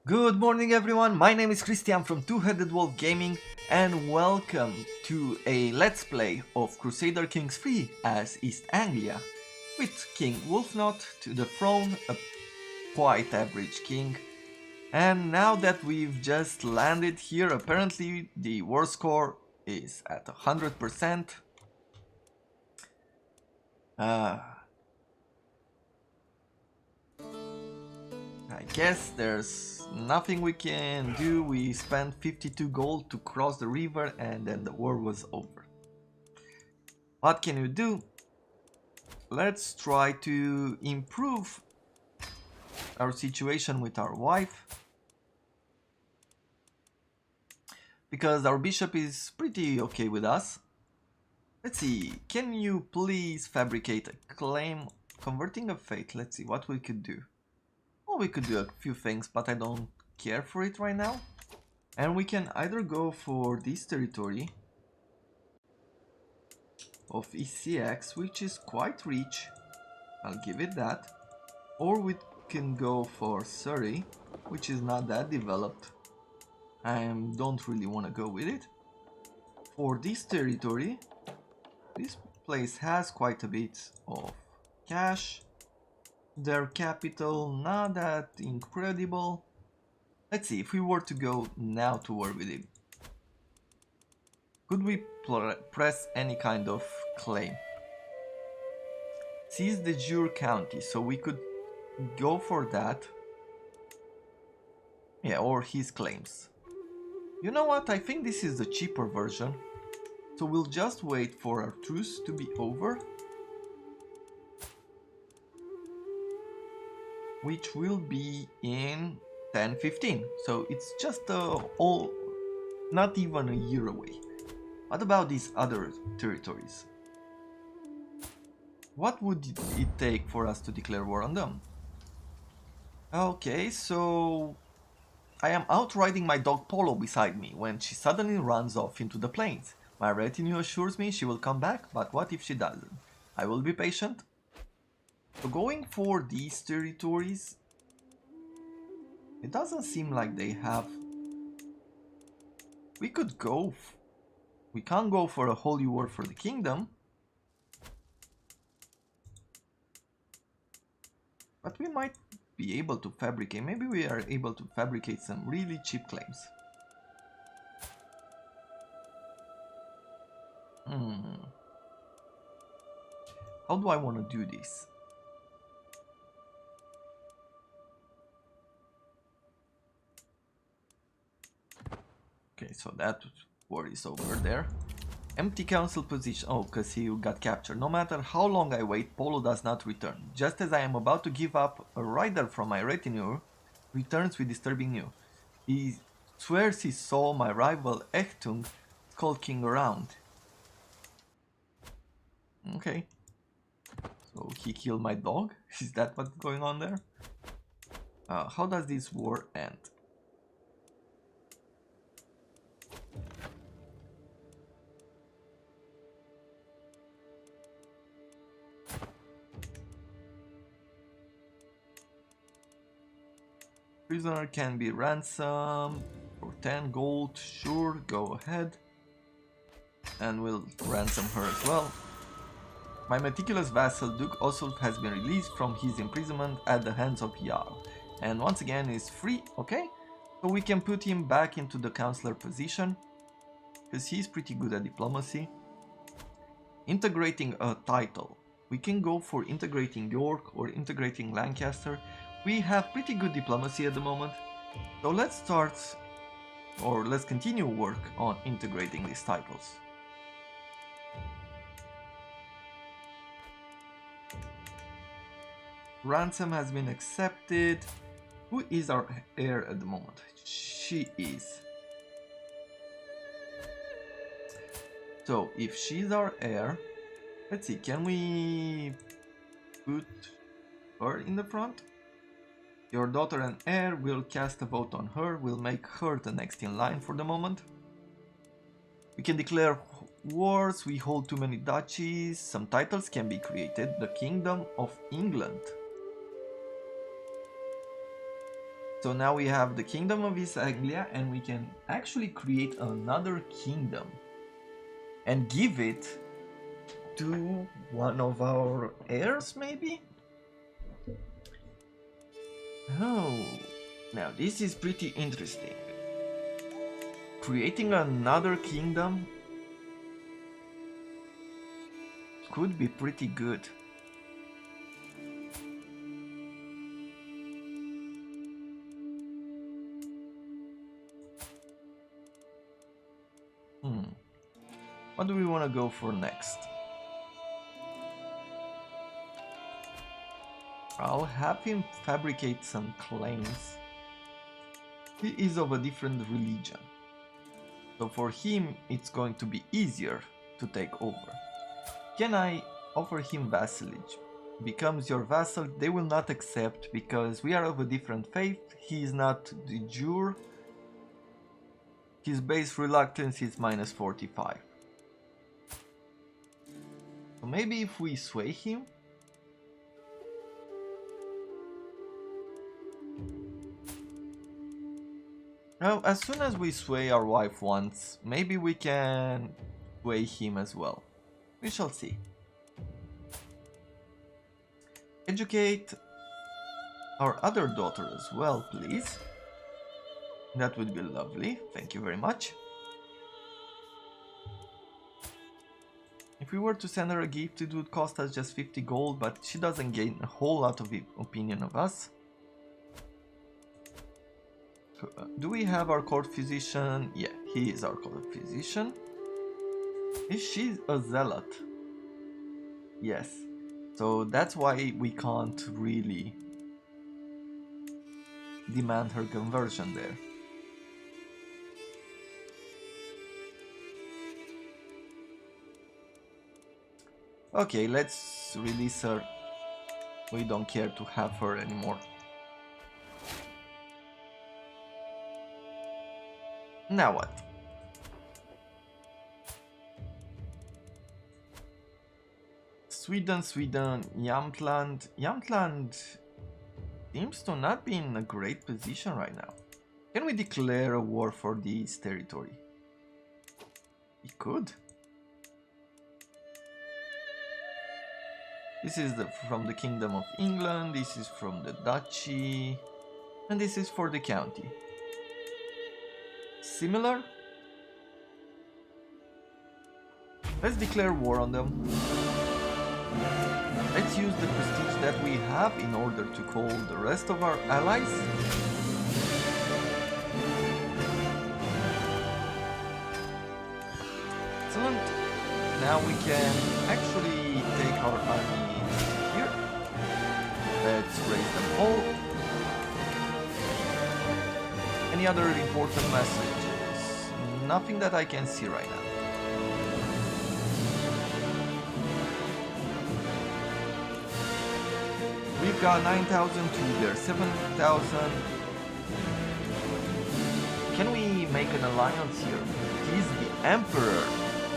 Good morning everyone, my name is Christian from Two-Headed Wolf Gaming and welcome to a Let's Play of Crusader Kings 3 as East Anglia with King Wulfnoth to the throne, a quite average king. And now that we've just landed here, apparently the war score is at 100%. I guess there's nothing we can do. We spent 52 gold to cross the river and then the war was over. What can you do? Let's try to improve our situation with our wife, because our bishop is pretty okay with us. Let's see, can you please fabricate a claim converting a fate? Let's see what we could do. Well, we could do a few things, but I don't care for it right now. And we can either go for this territory of ECX, which is quite rich, I'll give it that. Or we can go for Surrey, which is not that developed. I don't really want to go with it. For this territory, this place has quite a bit of cash. Their capital, not that incredible. Let's see, if we were to go now to war with him, could we press any kind of claim? Seize de jure county, so we could go for that. Yeah, or his claims. You know what, I think this is the cheaper version. So we'll just wait for our truce to be over, which will be in 10-15. So it's just not even a year away. What about these other territories? What would it take for us to declare war on them? Okay, so I am out riding my dog Polo beside me when she suddenly runs off into the plains. My retinue assures me she will come back, but what if she doesn't? I will be patient. So going for these territories, it doesn't seem like they have... We could go... We can't go for a holy war for the kingdom, but we might be able to fabricate. Maybe we are able to fabricate some really cheap claims. How do I want to do this? Okay, so that war is over there. Empty council position. Oh, because he got captured. No matter how long I wait, Polo does not return. Just as I am about to give up, a rider from my retinue returns with disturbing news. He swears he saw my rival Echtung skulking around. Okay. So he killed my dog? Is that what's going on there? How does this war end? Prisoner can be ransomed for 10 gold. Sure, go ahead. And we'll ransom her as well. My meticulous vassal Duke also has been released from his imprisonment at the hands of Jarl, and once again is free. Okay, so we can put him back into the counselor position, because he's pretty good at diplomacy. Integrating a title. We can go for integrating York or integrating Lancaster. We have pretty good diplomacy at the moment, so let's start, or let's continue work on integrating these titles. Ransom has been accepted. Who is our heir at the moment? She is. So if she's our heir, let's see, can we put her in the front? Your daughter and heir will cast a vote on her. We'll make her the next in line for the moment. We can declare wars. We hold too many duchies. Some titles can be created. The Kingdom of England. So now we have the Kingdom of East Anglia, and we can actually create another kingdom and give it to one of our heirs, maybe? Oh, now this is pretty interesting. Creating another kingdom could be pretty good. What do we want to go for next? I'll have him fabricate some claims. He is of a different religion, so for him it's going to be easier to take over. Can I offer him vassalage? Becomes your vassal. They will not accept because we are of a different faith. He is not de jure. His base reluctance is minus 45. So maybe if we sway him. Now, as soon as we sway our wife once, maybe we can sway him as well. We shall see. Educate our other daughter as well, please. That would be lovely. Thank you very much. If we were to send her a gift, it would cost us just 50 gold, but she doesn't gain a whole lot of opinion of us. Do we have our court physician? Yeah, he is our court physician. Is she a zealot? Yes. So that's why we can't really demand her conversion there. Okay, let's release her. We don't care to have her anymore. Now what? Sweden, Jamtland. Jamtland seems to not be in a great position right now. Can we declare a war for this territory? We could. This is from the Kingdom of England, this is from the Duchy, and this is for the county. Similar? Let's declare war on them. Let's use the prestige that we have in order to call the rest of our allies. Excellent. Now we can actually take our army here. Let's raise them all. Any other important messages? Nothing that I can see right now. We've got 9,000 to their 7,000. Can we make an alliance here? He's the Emperor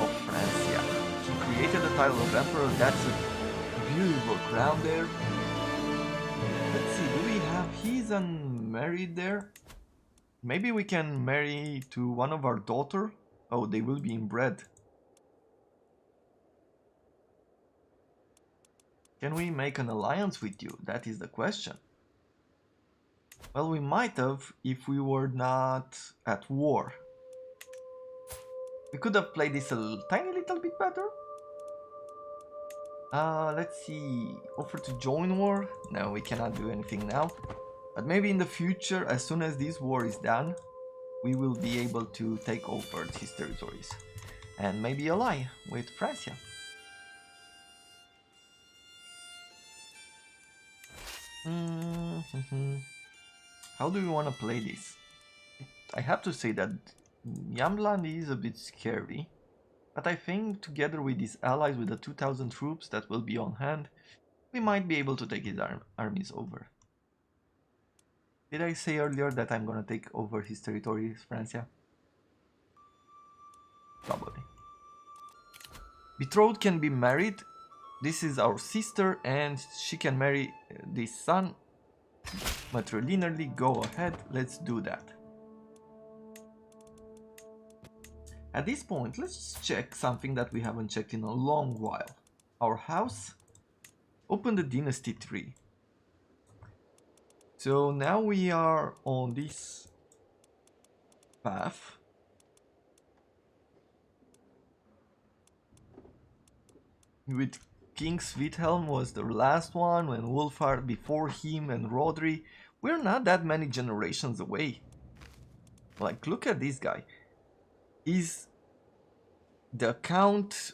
of Francia. He created the title of Emperor. That's a beautiful crown there. Let's see, do we have... He's unmarried there? Maybe we can marry to one of our daughter? Oh, they will be inbred. Can we make an alliance with you? That is the question. Well, we might have if we were not at war. We could have played this a tiny little bit better. Let's see. Offer to join war? No, we cannot do anything now. But maybe in the future, as soon as this war is done, we will be able to take over his territories. And maybe ally with Francia. How do we want to play this? I have to say that Jamtland is a bit scary, but I think together with his allies with the 2,000 troops that will be on hand, we might be able to take his armies over. Did I say earlier that I'm gonna take over his territories, Francia? Probably. Betrothed can be married. This is our sister and she can marry this son. matrilinearly, go ahead, let's do that. At this point, let's check something that we haven't checked in a long while. Our house. Open the dynasty tree. So now we are on this path. With King Sweethelm was the last one, and Wulfar before him, and Rodri. We're not that many generations away. Like, look at this guy. He's the Count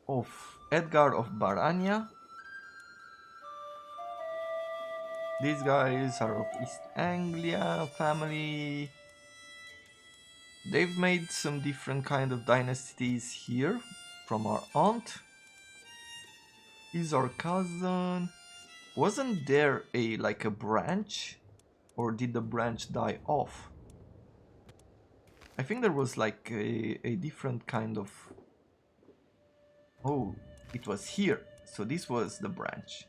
of Edgar of Baranya. These guys are of East Anglia family. They've made some different kind of dynasties here from our aunt. He's our cousin. Wasn't there a like a branch? Or did the branch die off? I think there was like a different kind of... Oh, it was here. So this was the branch.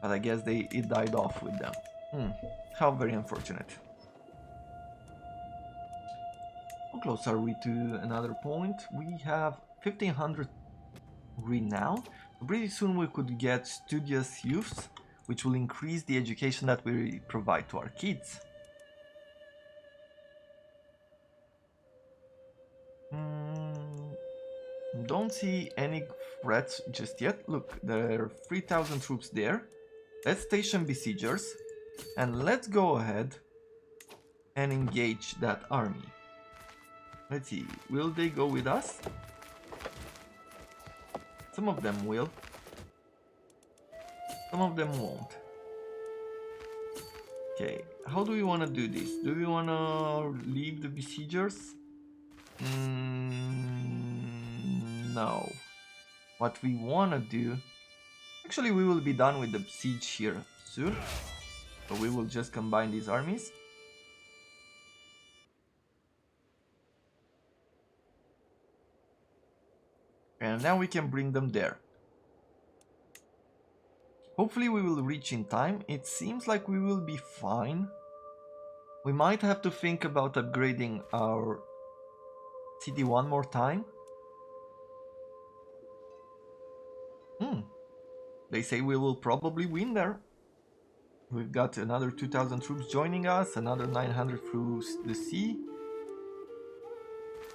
But I guess it died off with them. How very unfortunate. How close are we to another point? We have 1500 renown. Pretty soon we could get studious youths, which will increase the education that we provide to our kids. Don't see any threats just yet. Look, there are 3000 troops there. Let's station besiegers and let's go ahead and engage that army. Let's see, will they go with us? Some of them will. Some of them won't. Okay, how do we want to do this? Do we want to leave the besiegers? No. What we want to do... Actually, we will be done with the siege here soon. So we will just combine these armies. And now we can bring them there. Hopefully we will reach in time. It seems like we will be fine. We might have to think about upgrading our city one more time. They say we will probably win there. We've got another 2000 troops joining us, another 900 through the sea.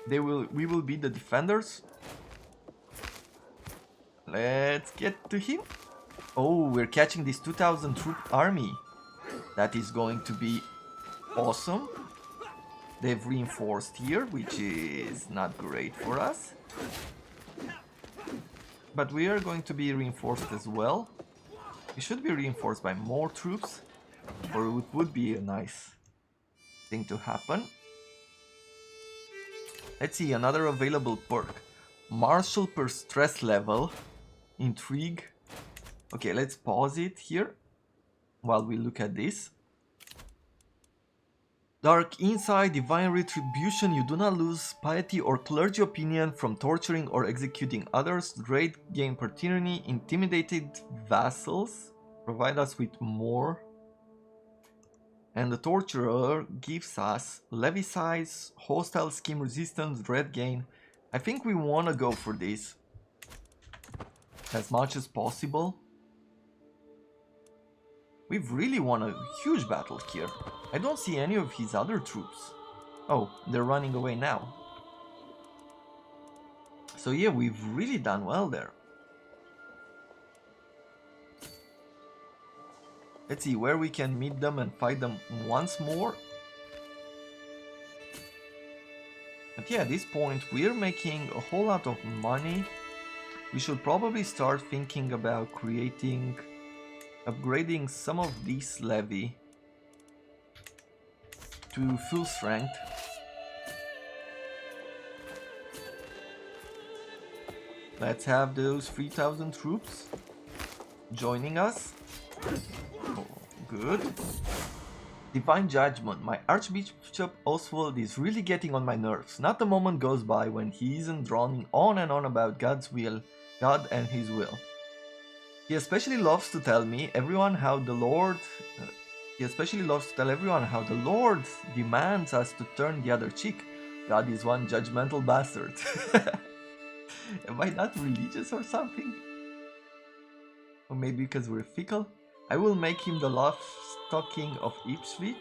We will be the defenders. Let's get to him. Oh, we're catching this 2000 troop army. That is going to be awesome. They've reinforced here, which is not great for us. But we are going to be reinforced as well. We should be reinforced by more troops, or it would be a nice thing to happen. Let's see, another available perk. Martial per stress level. Intrigue. Okay, let's pause it here while we look at this. Dark Insight, Divine Retribution, you do not lose piety or clergy opinion from torturing or executing others. Great gain per tyranny. Intimidated vassals provide us with more. And the Torturer gives us levy size, hostile scheme resistance, dread gain. I think we want to go for this as much as possible. We've really won a huge battle here. I don't see any of his other troops. Oh, they're running away now. So yeah, we've really done well there. Let's see where we can meet them and fight them once more. But yeah, at this point we're making a whole lot of money. We should probably start thinking about upgrading some of this levy to full strength. Let's have those 3000 troops joining us. Oh, good. Divine Judgment. My Archbishop Oswald is really getting on my nerves. Not a moment goes by when he isn't droning on and on about God's will, God and his will. He especially loves to tell me everyone how the Lord. He especially loves to tell everyone how the Lord demands us to turn the other cheek. God is one judgmental bastard. Am I not religious or something? Or maybe because we're fickle? I will make him the love stocking of Ipswich.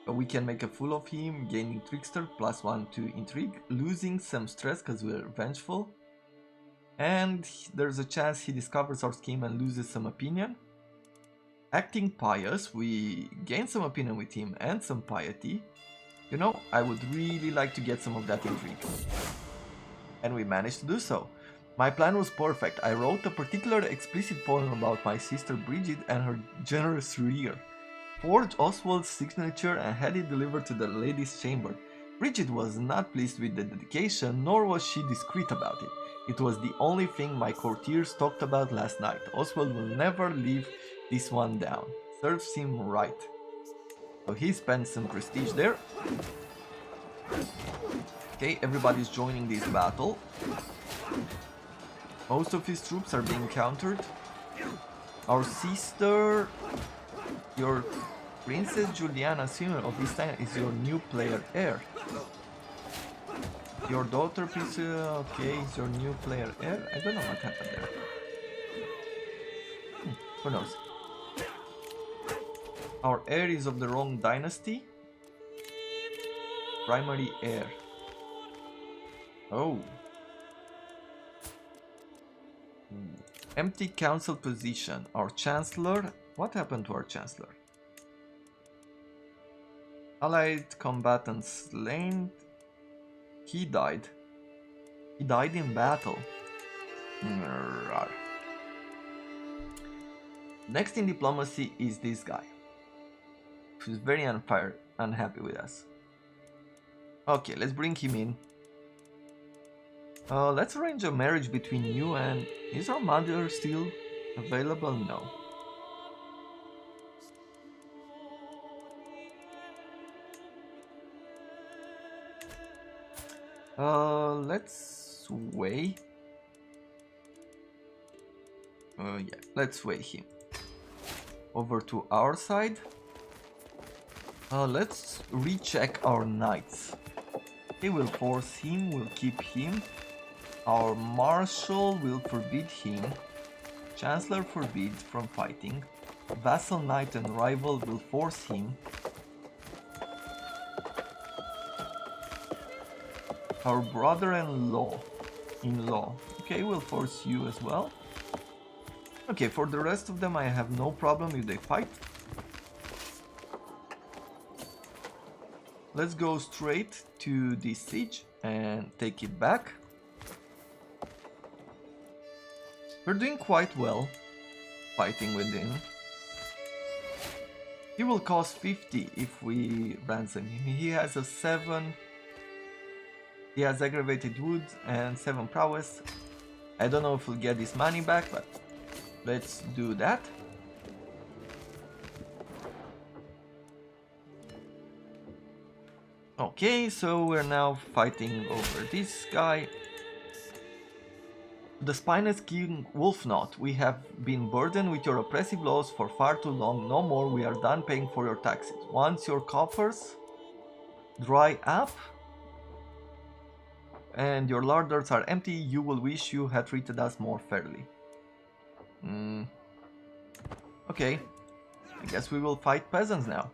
We can make a fool of him, gaining trickster, +1 to intrigue, losing some stress because we're vengeful. And there's a chance he discovers our scheme and loses some opinion. Acting pious, we gain some opinion with him and some piety. You know, I would really like to get some of that intrigue. And we managed to do so. My plan was perfect. I wrote a particular explicit poem about my sister Bridget and her generous rear. Forged Oswald's signature and had it delivered to the lady's chamber. Bridget was not pleased with the dedication, nor was she discreet about it. It was the only thing my courtiers talked about last night. Oswald will never leave this one down. Serves him right. So he spent some prestige there. Okay, everybody's joining this battle. Most of his troops are being countered. Our sister, your Princess Juliana Simon of this time, is your new player heir. Your daughter, okay, is your new player heir. I don't know what happened there. Who knows? Our heir is of the wrong dynasty. Primary heir. Oh. Empty council position. Our chancellor. What happened to our chancellor? Allied combatants slain. He died. He died in battle. Next in diplomacy is this guy, who's very unhappy with us. Okay, let's bring him in. Let's arrange a marriage between you and... Is our mother still available? No. Let's sway. Yeah, let's sway him over to our side. Let's recheck our knights. He will force him, we'll keep him. Our marshal will forbid him. Chancellor forbids from fighting. Vassal knight and rival will force him. Our brother-in-law, okay, will force you as well. Okay, for the rest of them I have no problem if they fight. Let's go straight to this siege and take it back. We're doing quite well fighting with him. He will cost 50 if we ransom him. He has a 7. He has aggravated wood and 7 prowess. I don't know if we'll get this money back, but let's do that. Okay, so we're now fighting over this guy. The spineless King Wulfnoth, we have been burdened with your oppressive laws for far too long. No more, we are done paying for your taxes. Once your coffers dry up and your larders are empty, you will wish you had treated us more fairly. Okay, I guess we will fight peasants now.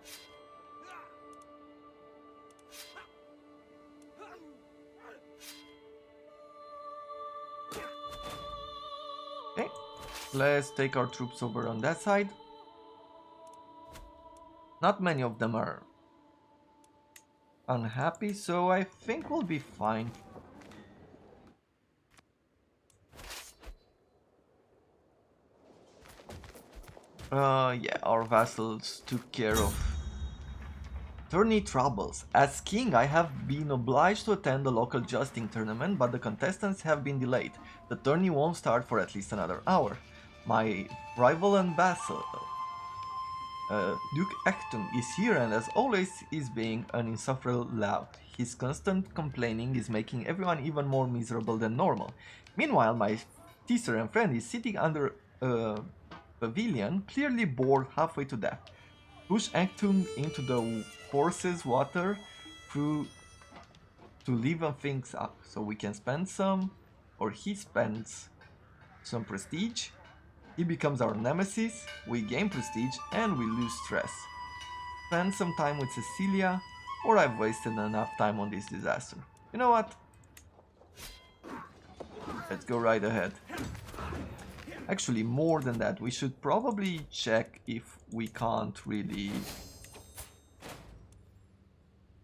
Okay, let's take our troops over on that side. Not many of them are unhappy, so I think we'll be fine. Yeah, our vassals took care of tourney troubles. As king, I have been obliged to attend the local jousting tournament, but the contestants have been delayed. The tourney won't start for at least another hour. My rival and vassal, Duke Acton, is here and as always is being an insufferable loud. His constant complaining is making everyone even more miserable than normal. Meanwhile, my sister and friend is sitting under pavilion, clearly bored halfway to death. Push Anktum into the horse's water through to leaven things up. So we can spend some, or he spends some prestige. He becomes our nemesis, we gain prestige, and we lose stress. Spend some time with Cecilia, or I've wasted enough time on this disaster. You know what? Let's go right ahead. Actually, more than that, we should probably check if we can't really...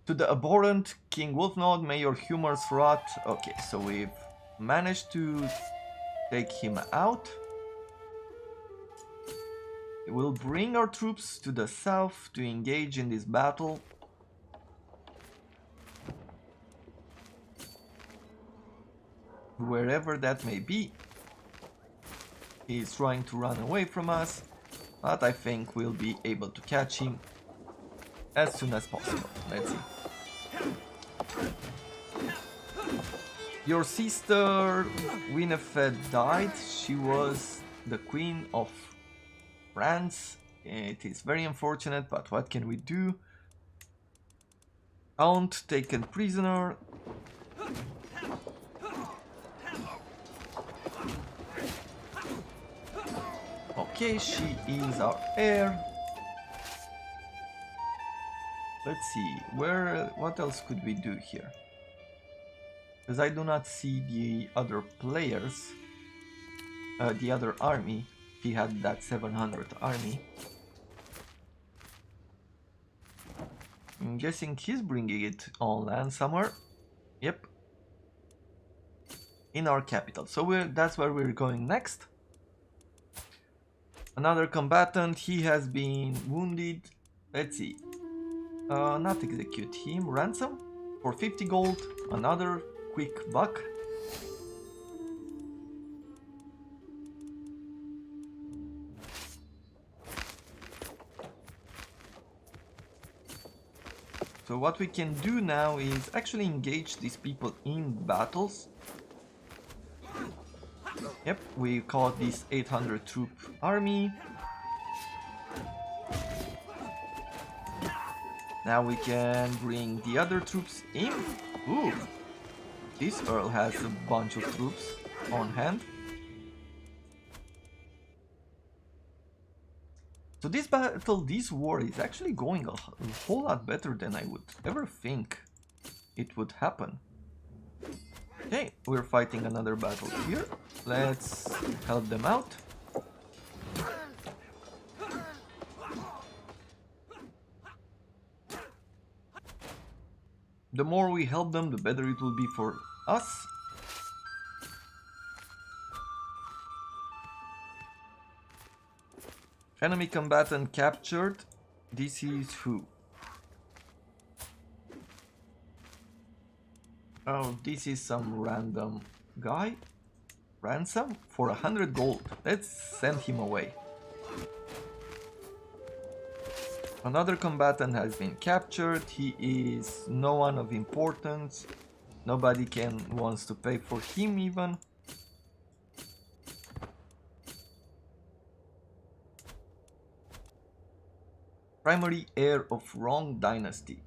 To the abhorrent King Wulfnoth, may your humors rot. Okay, so we've managed to take him out. We'll bring our troops to the south to engage in this battle. Wherever that may be. He's trying to run away from us, but I think we'll be able to catch him as soon as possible. Let's see. Your sister Winifred died. She was the Queen of France. It is very unfortunate, but what can we do? Count taken prisoner. Okay, she is our heir. Let's see, what else could we do here? Because I do not see the other players, the other army. He had that 700 army. I'm guessing he's bringing it on land somewhere. Yep. In our capital. So that's where we're going next. Another combatant, he has been wounded. Let's see. Not execute him. Ransom for 50 gold. Another quick buck. So what we can do now is actually engage these people in battles. Yep, we caught this 800 troop army. Now we can bring the other troops in. Ooh, this Earl has a bunch of troops on hand. So this battle, this war is actually going a whole lot better than I would ever think it would happen. Okay, we're fighting another battle here. Let's help them out. The more we help them, the better it will be for us. Enemy combatant captured. This is who? Oh, this is some random guy. Ransom for 100 gold. Let's send him away. Another combatant has been captured. He is no one of importance. Nobody wants to pay for him even. Primary heir of wrong dynasty.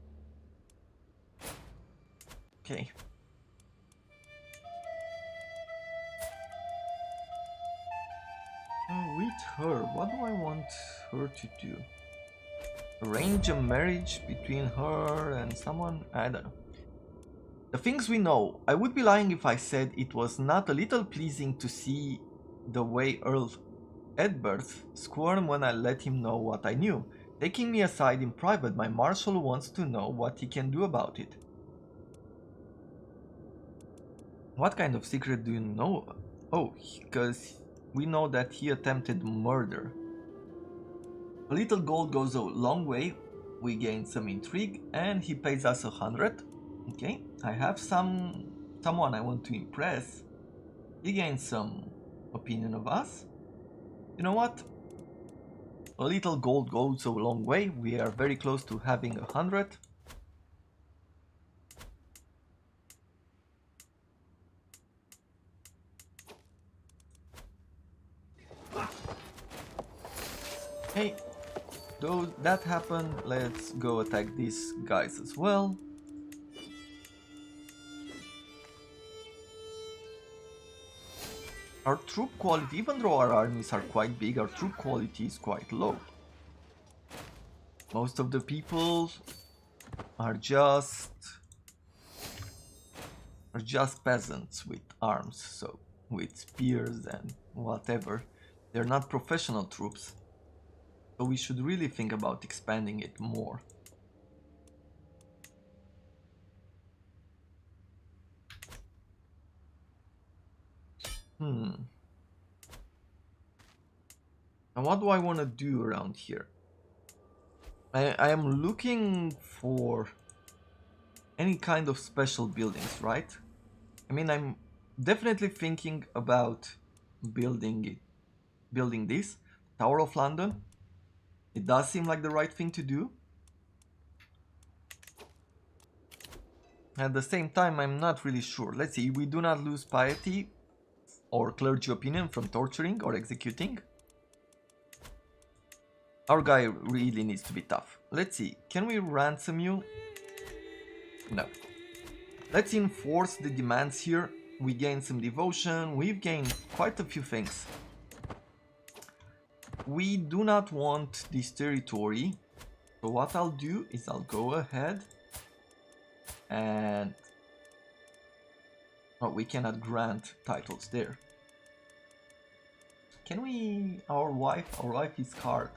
Okay. With her, what do I want her to do? Arrange a marriage between her and someone? I don't know. The things we know. I would be lying if I said it was not a little pleasing to see the way Earl Edberth squirmed when I let him know what I knew. Taking me aside in private, my marshal wants to know what he can do about it. What kind of secret do you know? Oh, because we know that he attempted murder. A little gold goes a long way. We gain some intrigue and he pays us 100. Okay, I have someone I want to impress. He gains some opinion of us. You know what? A little gold goes a long way. We are very close to having 100. Hey, though that happened, let's go attack these guys as well. Our troop quality, even though our armies are quite big, our troop quality is quite low. Most of the people are just peasants with arms, so with spears and whatever. They're not professional troops, so we should really think about expanding it more. And what do I want to do around here? I am looking for any kind of special buildings, right? I mean, I'm definitely thinking about building this Tower of London. It does seem like the right thing to do. At the same time, I'm not really sure. Let's see, we do not lose piety or clergy opinion from torturing or executing. Our guy really needs to be tough. Let's see, can we ransom you? No. Let's enforce the demands here. We gain some devotion. We've gained quite a few things. We do not want this territory. So what I'll do is I'll go ahead and... oh, we cannot grant titles there. Can we... Our wife is card.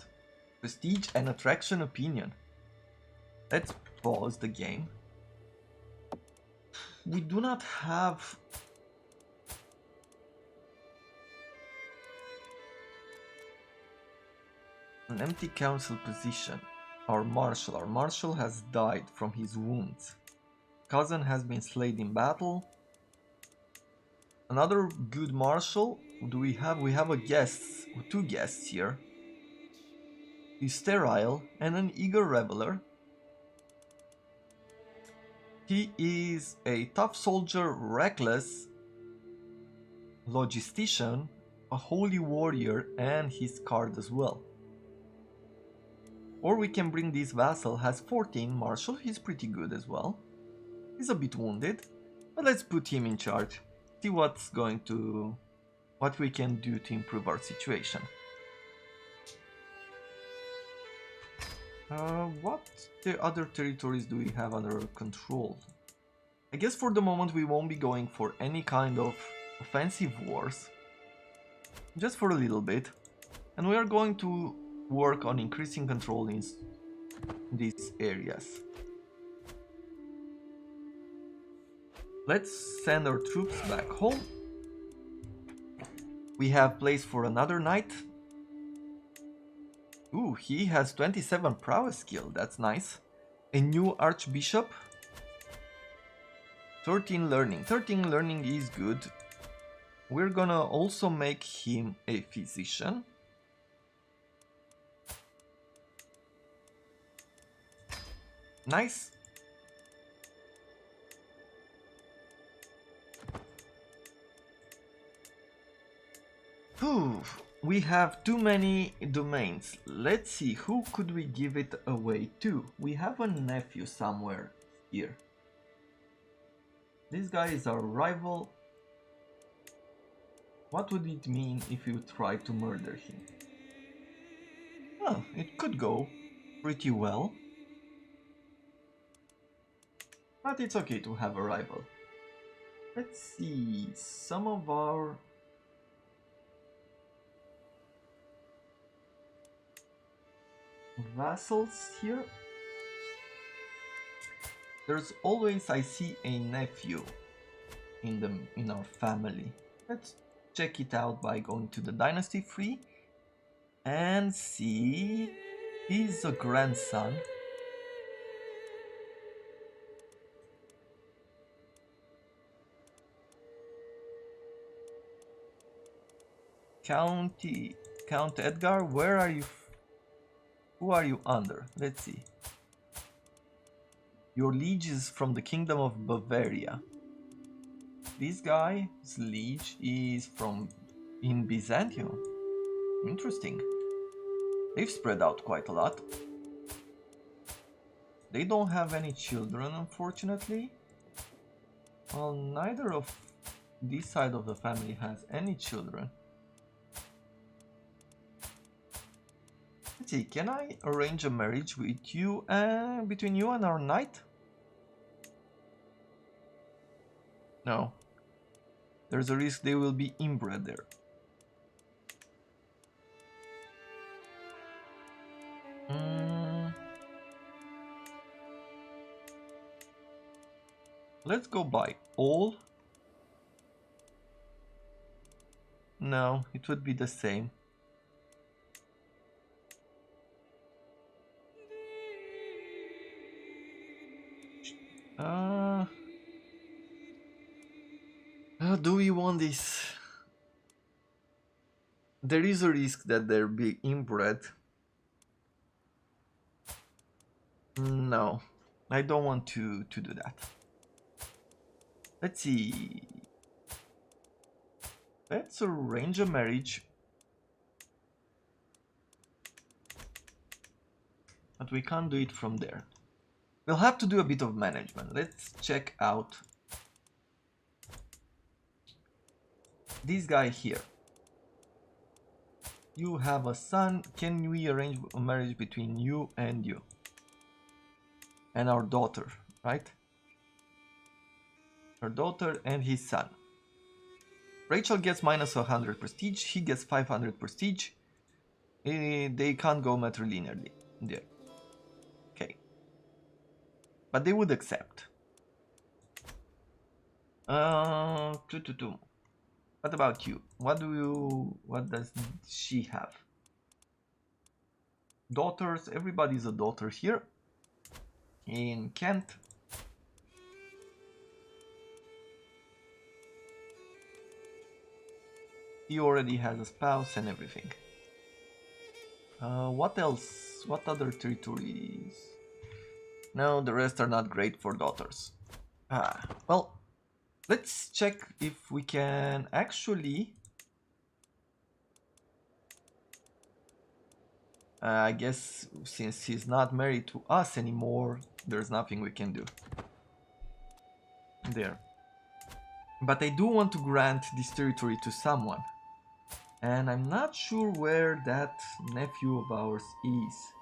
Prestige and attraction opinion. Let's pause the game. We do not have... an empty council position. Our marshal has died from his wounds. Cousin has been slain in battle. Another good marshal. Do we have? We have a guest, two guests here. He's sterile and an eager reveler. He is a tough soldier, reckless, logistician, a holy warrior, and his card as well. Or we can bring this vassal, has 14 marshal, he's pretty good as well. He's a bit wounded, but let's put him in charge. See what we can do to improve our situation. What other territories do we have under control? I guess for the moment we won't be going for any kind of offensive wars. Just for a little bit. And we are going to work on increasing control in these areas. Let's send our troops back home. We have place for another knight. Ooh, he has 27 prowess skill, that's nice. A new archbishop. 13 learning. 13 learning is good. We're gonna also make him a physician. Nice. Whew, we have too many domains. Let's see, who could we give it away to? We have a nephew somewhere here. This guy is our rival. What would it mean if you tried to murder him? Well, it could go pretty well. But it's okay to have a rival. Let's see, some of our... vassals here. There's always, I see, a nephew in our family. Let's check it out by going to the dynasty tree and see he's a grandson. Count Edgar, where are you? Who are you under? Let's see. Your liege is from the Kingdom of Bavaria. This guy's liege is in Byzantium. Interesting. They've spread out quite a lot. They don't have any children, unfortunately. Well, neither of this side of the family has any children. Let's see, can I arrange a marriage with you and between you and our knight? No. There's a risk they will be inbred there. Let's go by all. No, it would be the same. Do we want this? There is a risk that they'll be inbred. No, I don't want to do that. Let's see. Let's arrange a marriage. But we can't do it from there. We'll have to do a bit of management. Let's check out this guy here. You have a son. Can we arrange a marriage between you? And our daughter, right? Her daughter and his son. Rachel gets minus 100 prestige. He gets 500 prestige. They can't go matrilinearly there. Okay. But they would accept. What about you? What does she have? Daughters, everybody's a daughter here. In Kent. He already has a spouse and everything. What else? What other territories? No, the rest are not great for daughters. Well, let's check if we can actually... I guess since he's not married to us anymore, there's nothing we can do. There. But I do want to grant this territory to someone. And I'm not sure where that nephew of ours is.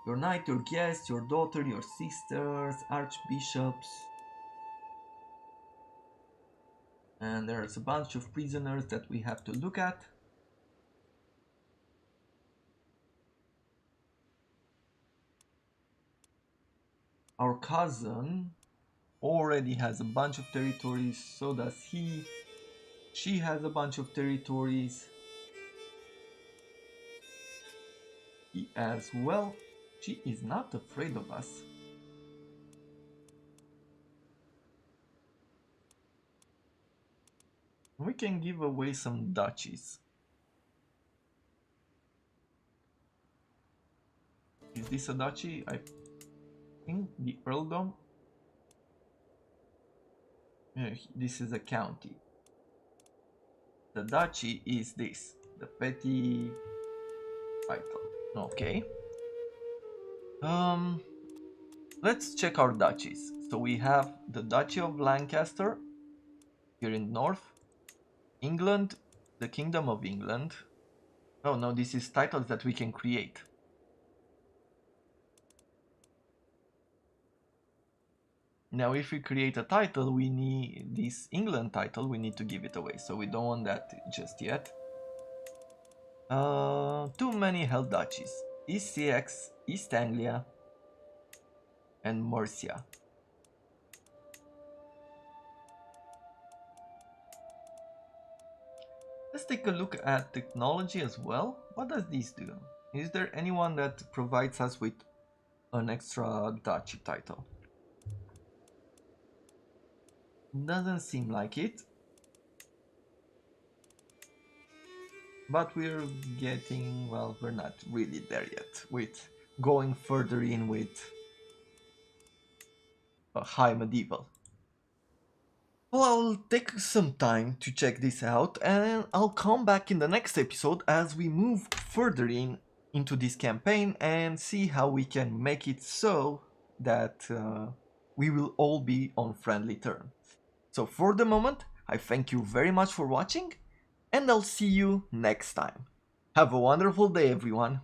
Your knight, your guest, your daughter, your sisters, archbishops. And there's a bunch of prisoners that we have to look at. Our cousin already has a bunch of territories, so does he. She has a bunch of territories. He as well. She is not afraid of us. We can give away some duchies. Is this a duchy? I think the earldom. Yeah, this is a county. The duchy is this, the petty title. Okay. Let's check our duchies. So we have the Duchy of Lancaster here in north, England, the Kingdom of England. Oh no, this is titles that we can create. Now if we create a title, we need this England title, we need to give it away, so we don't want that just yet. Too many held duchies. East Essex, East Anglia, and Mercia. Let's take a look at technology as well. What does this do? Is there anyone that provides us with an extra duchy title? Doesn't seem like it. But we're getting, well, we're not really there yet with going further in with a high medieval. Well, I'll take some time to check this out and I'll come back in the next episode as we move further in into this campaign and see how we can make it so that we will all be on friendly terms. So for the moment, I thank you very much for watching, and I'll see you next time. Have a wonderful day, everyone.